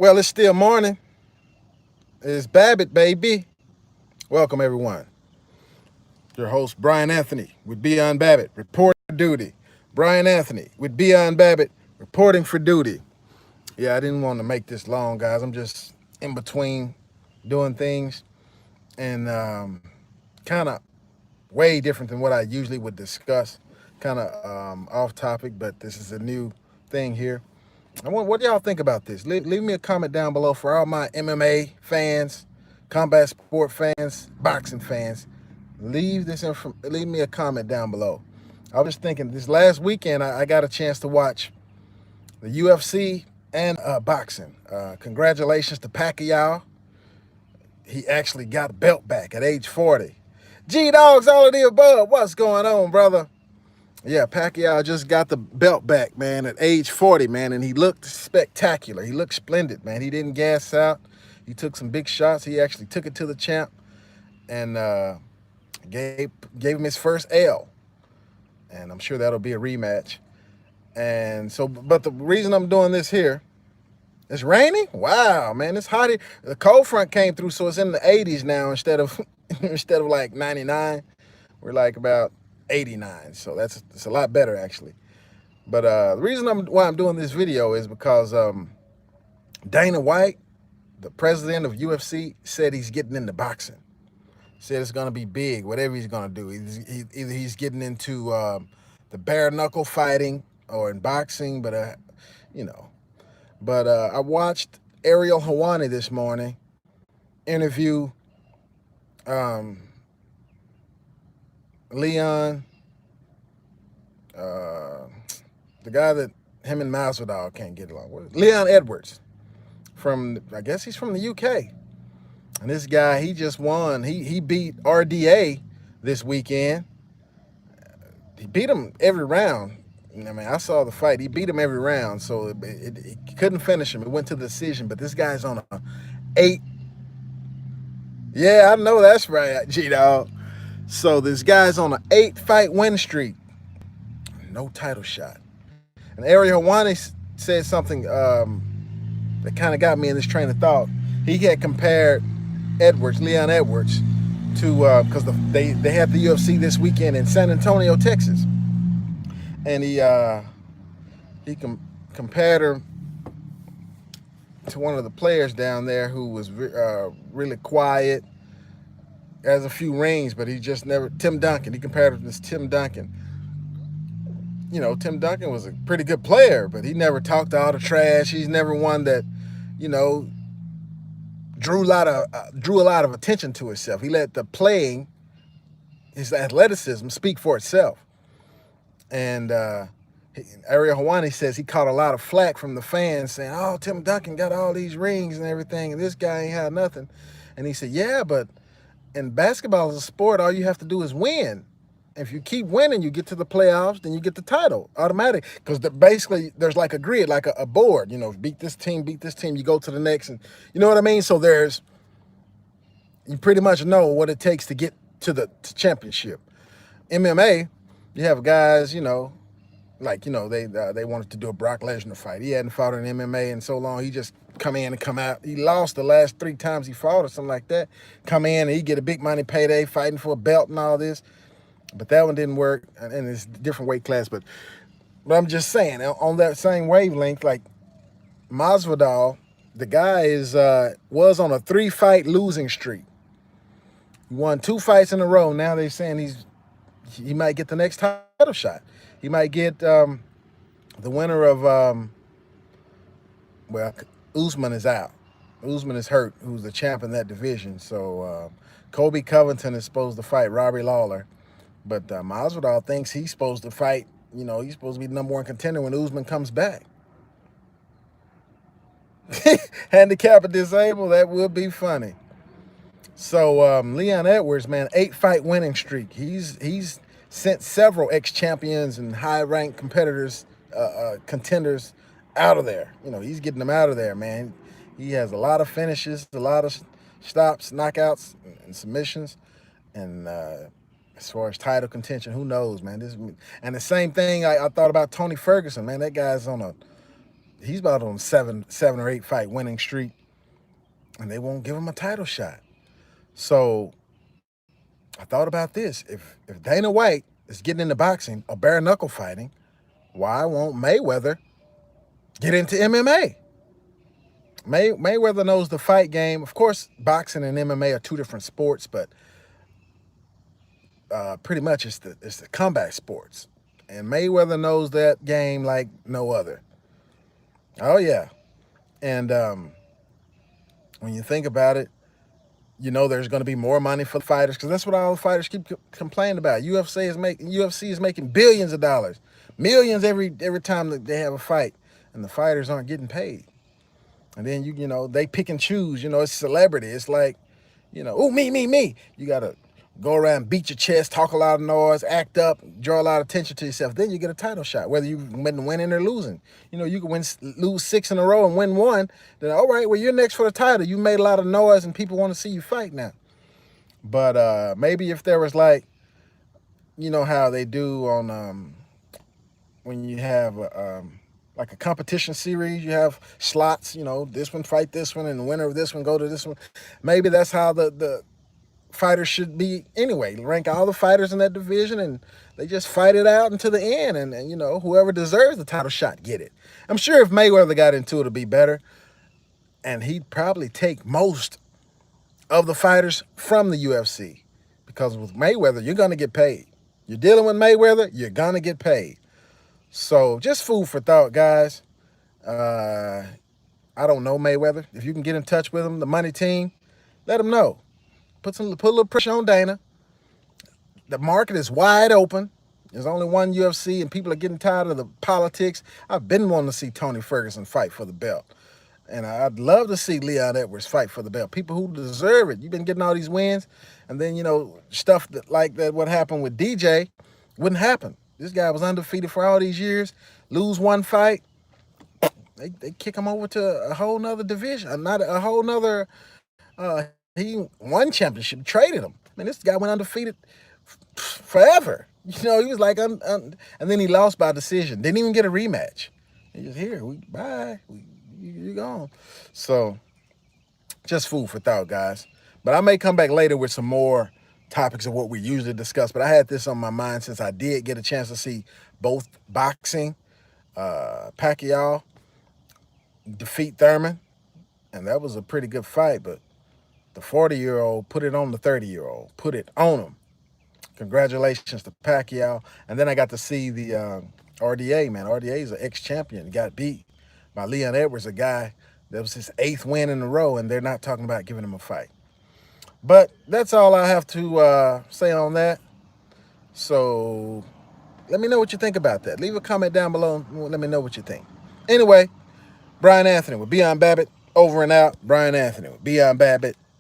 Well, it's still morning. It's Babbitt, baby. Welcome, everyone. Your host, Brian Anthony, with Beyond Babbitt, reporting for duty. Brian Anthony, with Beyond Babbitt, reporting for duty. Yeah, I didn't want to make this long, guys. I'm just in between doing things and kind of way different than what I usually would discuss. Kind of off topic, but this is a new thing here. What do y'all think about this? Leave me a comment down below for all my MMA fans, combat sport fans, boxing fans. Leave me a comment down below. I was just thinking this last weekend I got a chance to watch the UFC and boxing. Congratulations to Pacquiao. He actually got a belt back at age 40. G-Dogs, all of the above. What's going on, brother? Yeah, Pacquiao just got the belt back, man, at age 40, man, and he looked spectacular. He looked splendid, man. He didn't gas out. He took some big shots. He actually took it to the champ and gave him his first L. And I'm sure that'll be a rematch. And so, but the reason I'm doing this here, it's raining? Wow, man, it's hot here. The cold front came through, so it's in the 80s now instead of instead of like 99. We're like about 89, so it's a lot better actually. But the reason why I'm doing this video is because Dana White, the president of UFC, said he's getting into boxing. Said it's gonna be big, whatever he's gonna do. Either he's getting into the bare knuckle fighting or in boxing, but you know. But I watched Ariel Helwani this morning interview Leon, the guy that him and Masvidal can't get along with, Leon Edwards, I guess he's from the UK. And this guy, he just won. He beat RDA this weekend. He beat him every round. I mean, I saw the fight. He beat him every round, so it couldn't finish him. It went to the decision, but this guy's on a 8. Yeah, I know that's right, G-Dog. So this guy's on an 8-fight win streak. No title shot. And Ariel Helwani said something that kind of got me in this train of thought. He had compared Leon Edwards, to because they had the UFC this weekend in San Antonio, Texas, and he compared her to one of the players down there who was really quiet, has a few rings, but he just never. Tim Duncan. He compared him to Tim Duncan. You know, Tim Duncan was a pretty good player, but he never talked all the trash. He's never one that, you know, drew a lot of attention to himself. He let the playing, his athleticism, speak for itself. And Ariel Helwani says he caught a lot of flack from the fans saying, "Oh, Tim Duncan got all these rings and everything, and this guy ain't had nothing." And he said, "Yeah, but in basketball as a sport, all you have to do is win. If you keep winning, you get to the playoffs, then you get the title automatic. Because basically, there's like a grid, like a board. You know, beat this team, you go to the next, and you know what I mean. So you pretty much know what it takes to get to the championship. MMA, you have guys, you know, like they wanted to do a Brock Lesnar fight. He hadn't fought in MMA in so long. He just come in and come out. He lost the last 3 times he fought or something like that. Come in and he get a big money payday fighting for a belt and all this. But that one didn't work, and it's a different weight class. But I'm just saying, on that same wavelength, like Masvidal, the guy was on a 3-fight losing streak. He won 2 fights in a row. Now they're saying he might get the next title shot. He might get the winner of Usman is out. Usman is hurt, who's the champ in that division. So Kobe Covington is supposed to fight Robbie Lawler. But Masvidal thinks he's supposed to fight, you know, he's supposed to be the #1 contender when Usman comes back. Handicap or disabled, that would be funny. So Leon Edwards, man, 8-fight winning streak. He's sent several ex-champions and high-ranked competitors, contenders out of there. You know, he's getting them out of there, man. He has a lot of finishes, a lot of stops, knockouts, and submissions. And as far as title contention, who knows, man? And the same thing I thought about Tony Ferguson, man. That guy's on a He's about on seven or eight fight winning streak, and they won't give him a title shot. So I thought about this: if Dana White is getting into boxing or bare knuckle fighting, why won't Mayweather get into MMA? Mayweather knows the fight game. Of course, boxing and MMA are two different sports, but pretty much it's the combat sports. And Mayweather knows that game like no other. Oh, yeah. And when you think about it, you know there's going to be more money for the fighters, because that's what all the fighters keep complaining about. UFC is making billions of dollars, millions every time that they have a fight, and the fighters aren't getting paid. And then you know they pick and choose. You know, it's celebrity. It's like, you know, oh, me. You gotta go around, beat your chest, talk a lot of noise, act up, draw a lot of attention to yourself. Then you get a title shot, whether you've been winning or losing. You know, you can lose 6 in a row and win 1. Then, all right, well, you're next for the title. You made a lot of noise and people want to see you fight now. But maybe if there was, like, you know how they do on when you have like a competition series, you have slots, you know, this one fight this one, and the winner of this one go to this one. Maybe that's how the fighters should be anyway. Rank all the fighters in that division, and they just fight it out until the end, and you know, whoever deserves the title shot get it. I'm sure if Mayweather got into it, it'd be better, and he'd probably take most of the fighters from the UFC, because with Mayweather, you're going to get paid. You're dealing with Mayweather, you're going to get paid. So just food for thought, guys. I don't know Mayweather. If you can get in touch with him, the money team, let him know. Put a little pressure on Dana. The market is wide open. There's only one UFC, and people are getting tired of the politics. I've been wanting to see Tony Ferguson fight for the belt. And I'd love to see Leon Edwards fight for the belt. People who deserve it. You've been getting all these wins, and then, you know, stuff that like that, what happened with DJ, wouldn't happen. This guy was undefeated for all these years. Lose one fight, they kick him over to a whole nother division. Not a whole nother, he won championship, traded him. I mean, this guy went undefeated forever. You know, he was like, and then he lost by decision. Didn't even get a rematch. He just, here, bye. You gone. So, just food for thought, guys. But I may come back later with some more topics of what we usually discuss. But I had this on my mind since I did get a chance to see both boxing, Pacquiao defeat Thurman, and that was a pretty good fight. But the 40-year-old put it on the 30-year-old, put it on him. Congratulations to Pacquiao. And then I got to see the RDA, man. RDA is an ex-champion. He got beat by Leon Edwards, a guy that was his 8th win in a row, and they're not talking about giving him a fight. But that's all I have to say on that. So let me know what you think about that. Leave a comment down below and let me know what you think. Anyway, Brian Anthony with Beyond Babbitt, over and out. Brian Anthony with Beyond Babbitt.